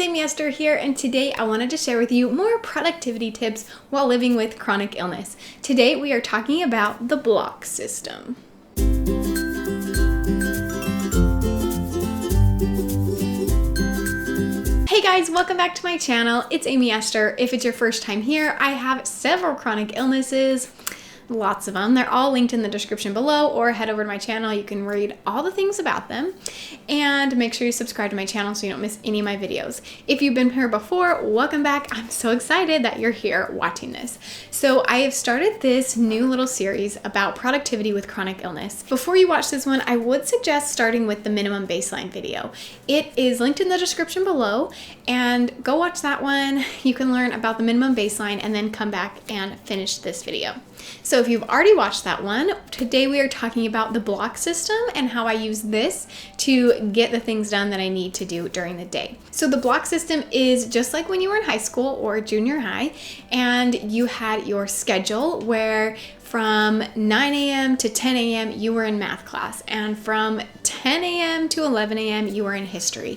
Amy Esther here, and today I wanted to share with you more productivity tips while living with chronic illness. Today we are talking about the block system. Hey guys, welcome back to my channel. It's Amy Esther. If it's your first time here, I have several chronic illnesses. Lots of them. They're all linked in the description below, or head over to my channel. You can read all the things about them, and make sure you subscribe to my channel so you don't miss any of my videos. If you've been here before, welcome back. I'm so excited that you're here watching this. So I have started this new little series about productivity with chronic illness. Before you watch this one, I would suggest starting with the minimum baseline video. It is linked in the description below, and go watch that one. You can learn about the minimum baseline and then come back and finish this video. So if you've already watched that one, today we are talking about the block system and how I use this to get the things done that I need to do during the day. So the block system is just like when you were in high school or junior high and you had your schedule where from 9 a.m. to 10 a.m. you were in math class, and from 10 a.m. to 11 a.m. you were in history.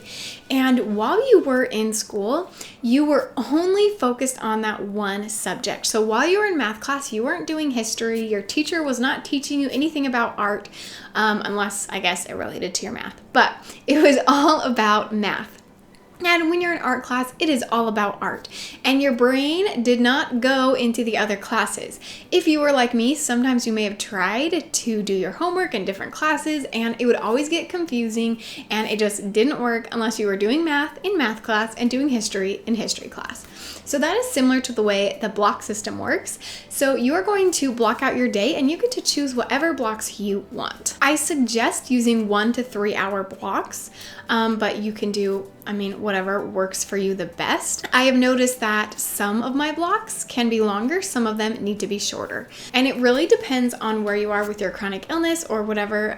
And while you were in school, you were only focused on that one subject. So while you were in math class, you weren't doing history. Your teacher was not teaching you anything about art, unless I guess it related to your math. But it was all about math. And when you're in art class, it is all about art. And your brain did not go into the other classes. If you were like me, sometimes you may have tried to do your homework in different classes and it would always get confusing and it just didn't work unless you were doing math in math class and doing history in history class. So that is similar to the way the block system works. So you are going to block out your day and you get to choose whatever blocks you want. I suggest using 1 to 3 hour blocks, but you can do, whatever works for you the best. I have noticed that some of my blocks can be longer, some of them need to be shorter. And it really depends on where you are with your chronic illness or whatever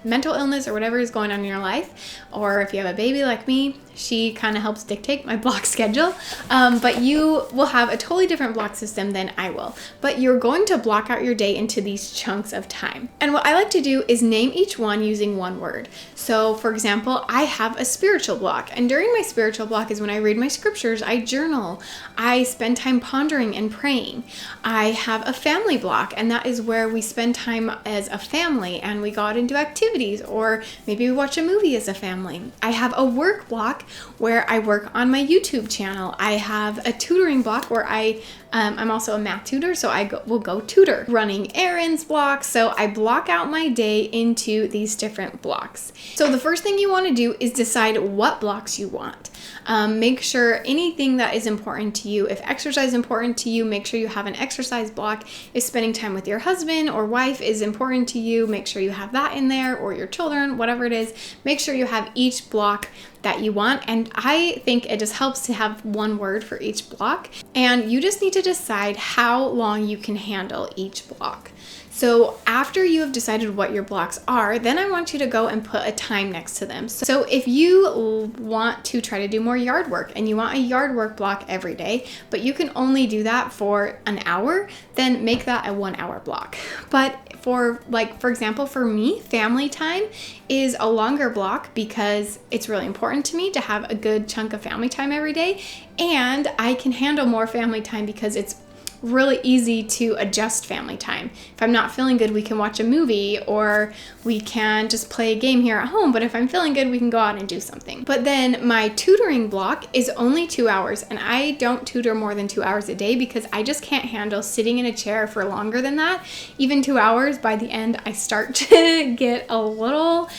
mental illness or whatever is going on in your life. Or if you have a baby like me, she kind of helps dictate my block schedule. But you will have a totally different block system than I will. But you're going to block out your day into these chunks of time. And what I like to do is name each one using one word. So for example, I have a spiritual block. And during my spiritual block is when I read my scriptures, I journal, I spend time pondering and praying. I have a family block, and that is where we spend time as a family and we go out and do activities, or maybe we watch a movie as a family. I have a work block where I work on my YouTube channel. I have a tutoring block where I'm also a math tutor, so will go tutor. Running errands blocks, so I block out my day into these different blocks. So the first thing you want to do is decide what blocks you want. Make sure anything that is important to you, if exercise is important to you, make sure you have an exercise block. If spending time with your husband or wife is important to you, make sure you have that in there, or your children, whatever it is. Make sure you have each block that you want, and I think it just helps to have one word for each block, and you just need to decide how long you can handle each block. So after you have decided what your blocks are, then I want you to go and put a time next to them. So if you want to try to do more yard work and you want a yard work block every day, but you can only do that for an hour, then make that a 1 hour block. But for example, for me, family time is a longer block because it's really important to me to have a good chunk of family time every day. And I can handle more family time because it's really easy to adjust family time. If I'm not feeling good, we can watch a movie or we can just play a game here at home. But if I'm feeling good, we can go out and do something. But then my tutoring block is only 2 hours, and I don't tutor more than 2 hours a day because I just can't handle sitting in a chair for longer than that. Even 2 hours, by the end, I start to get a little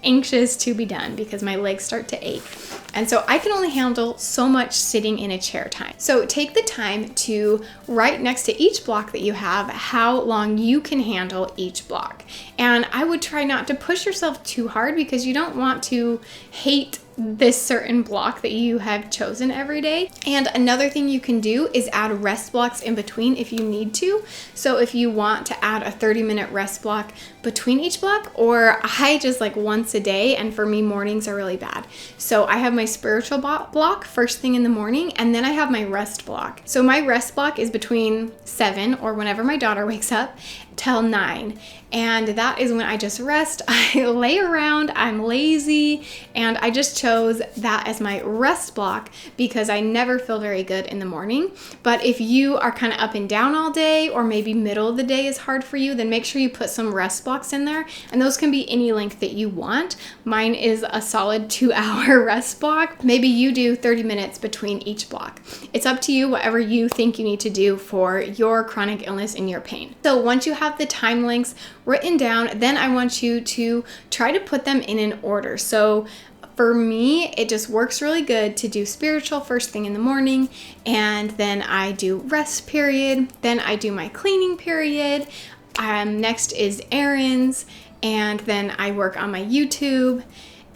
anxious to be done because my legs start to ache. And so I can only handle so much sitting in a chair time. So take the time to write next to each block that you have how long you can handle each block. And I would try not to push yourself too hard because you don't want to hate this certain block that you have chosen every day. And another thing you can do is add rest blocks in between if you need to. So if you want to add a 30-minute rest block between each block, or I just like once a day, and for me mornings are really bad. So I have my spiritual block first thing in the morning, and then I have my rest block. So my rest block is between 7 or whenever my daughter wakes up till 9. And that is when I just rest. I lay around, I'm lazy, and I just chose that as my rest block because I never feel very good in the morning. But if you are kind of up and down all day, or maybe middle of the day is hard for you, then make sure you put some rest blocks in there. And those can be any length that you want. Mine is a solid 2-hour rest block. Maybe you do 30 minutes between each block. It's up to you, whatever you think you need to do for your chronic illness and your pain. So once you have the time lengths written down, then I want you to try to put them in an order. So for me, it just works really good to do spiritual first thing in the morning, and then I do rest period, then I do my cleaning period, next is errands, and then I work on my YouTube,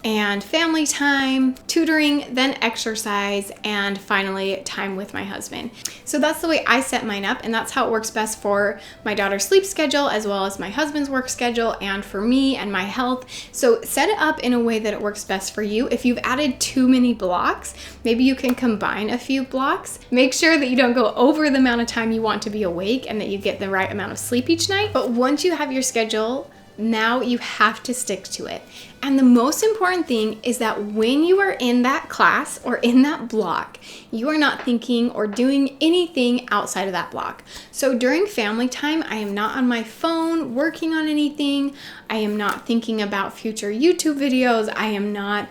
and family time, tutoring, then exercise, and finally time with my husband. So that's the way I set mine up, and that's how it works best for my daughter's sleep schedule as well as my husband's work schedule and for me and my health. So set it up in a way that it works best for you. If you've added too many blocks, maybe you can combine a few blocks. Make sure that you don't go over the amount of time you want to be awake and that you get the right amount of sleep each night. But once you have your schedule, now you have to stick to it. And the most important thing is that when you are in that class or in that block, you are not thinking or doing anything outside of that block. So during family time, I am not on my phone working on anything. I am not thinking about future YouTube videos. I am not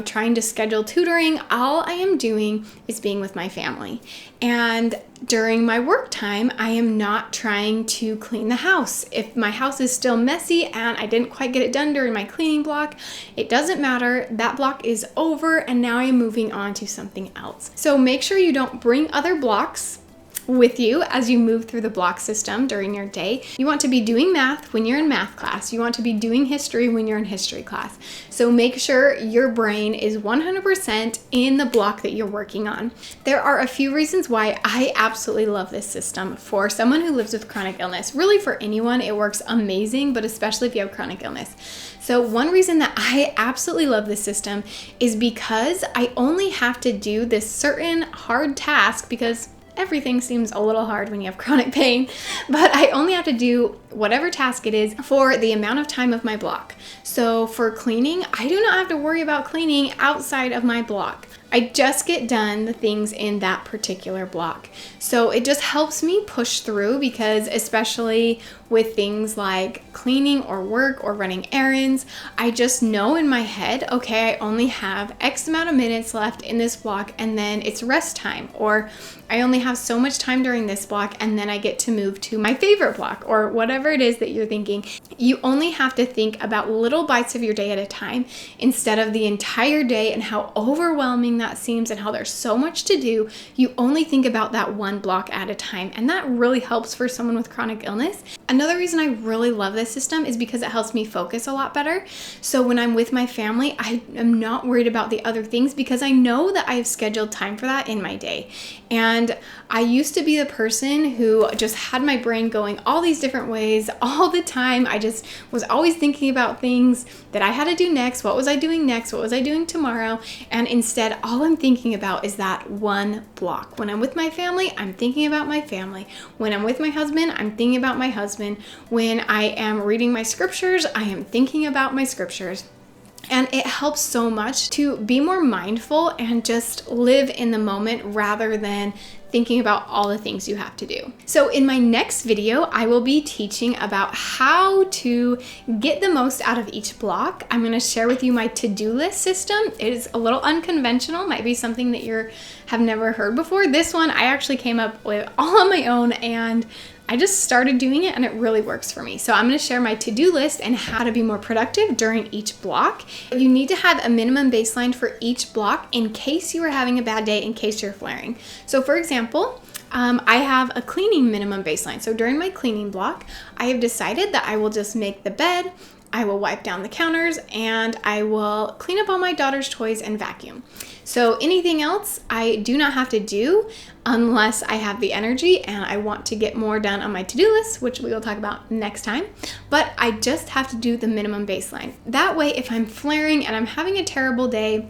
trying to schedule tutoring. All I am doing is being with my family. And during my work time, I am not trying to clean the house. If my house is still messy and I didn't quite get it done during my cleaning block, it doesn't matter. That block is over, and now I'm moving on to something else. So make sure you don't bring other blocks with you as you move through the block system during your day. You want to be doing math when you're in math class. You want to be doing history when you're in history class. So make sure your brain is 100% in the block that you're working on. There are a few reasons why I absolutely love this system for someone who lives with chronic illness. Really for anyone, it works amazing, but especially if you have chronic illness. So one reason that I absolutely love this system is because I only have to do this certain hard task, because everything seems a little hard when you have chronic pain, but I only have to do whatever task it is for the amount of time of my block. So for cleaning, I do not have to worry about cleaning outside of my block. I just get done the things in that particular block. So it just helps me push through, because especially with things like cleaning or work or running errands, I just know in my head, okay, I only have X amount of minutes left in this block and then it's rest time, or I only have so much time during this block and then I get to move to my favorite block, or whatever it is that you're thinking. You only have to think about little bites of your day at a time instead of the entire day and how overwhelming that seems and how there's so much to do. You only think about that one block at a time, and that really helps for someone with chronic illness. Another reason I really love this system is because it helps me focus a lot better. So when I'm with my family, I am not worried about the other things because I know that I have scheduled time for that in my day. And I used to be the person who just had my brain going all these different ways all the time. I just was always thinking about things that I had to do next. What was I doing next? What was I doing tomorrow? And instead, all I'm thinking about is that one block. When I'm with my family, I'm thinking about my family. When I'm with my husband, I'm thinking about my husband. When I am reading my scriptures, I am thinking about my scriptures. And it helps so much to be more mindful and just live in the moment rather than thinking about all the things you have to do. So in my next video, I will be teaching about how to get the most out of each block. I'm going to share with you my to-do list system. It is a little unconventional, might be something that you have never heard before. This one I actually came up with all on my own, and I just started doing it and it really works for me. So I'm going to share my to-do list and how to be more productive during each block. You need to have a minimum baseline for each block in case you are having a bad day, in case you're flaring. So for example, I have a cleaning minimum baseline. So during my cleaning block, I have decided that I will just make the bed, I will wipe down the counters, and I will clean up all my daughter's toys and vacuum. So anything else I do not have to do unless I have the energy and I want to get more done on my to-do list, which we will talk about next time. But I just have to do the minimum baseline. That way, if I'm flaring and I'm having a terrible day,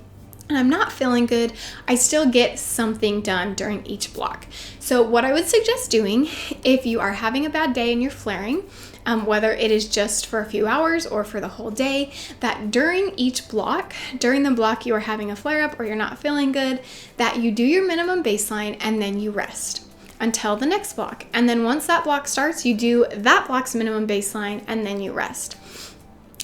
and I'm not feeling good, I still get something done during each block. So what I would suggest doing if you are having a bad day and you're flaring, whether it is just for a few hours or for the whole day, that during each block, during the block you are having a flare up or you're not feeling good, that you do your minimum baseline and then you rest until the next block. And then once that block starts, you do that block's minimum baseline and then you rest.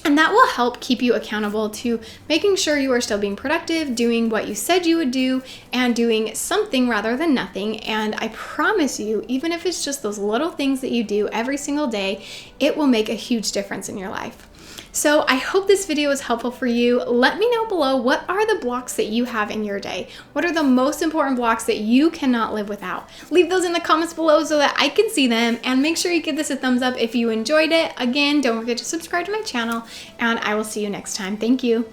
And that will help keep you accountable to making sure you are still being productive, doing what you said you would do, and doing something rather than nothing. And I promise you, even if it's just those little things that you do every single day, it will make a huge difference in your life. So I hope this video was helpful for you. Let me know below, what are the blocks that you have in your day? What are the most important blocks that you cannot live without? Leave those in the comments below so that I can see them, and make sure you give this a thumbs up if you enjoyed it. Again, don't forget to subscribe to my channel, and I will see you next time. Thank you.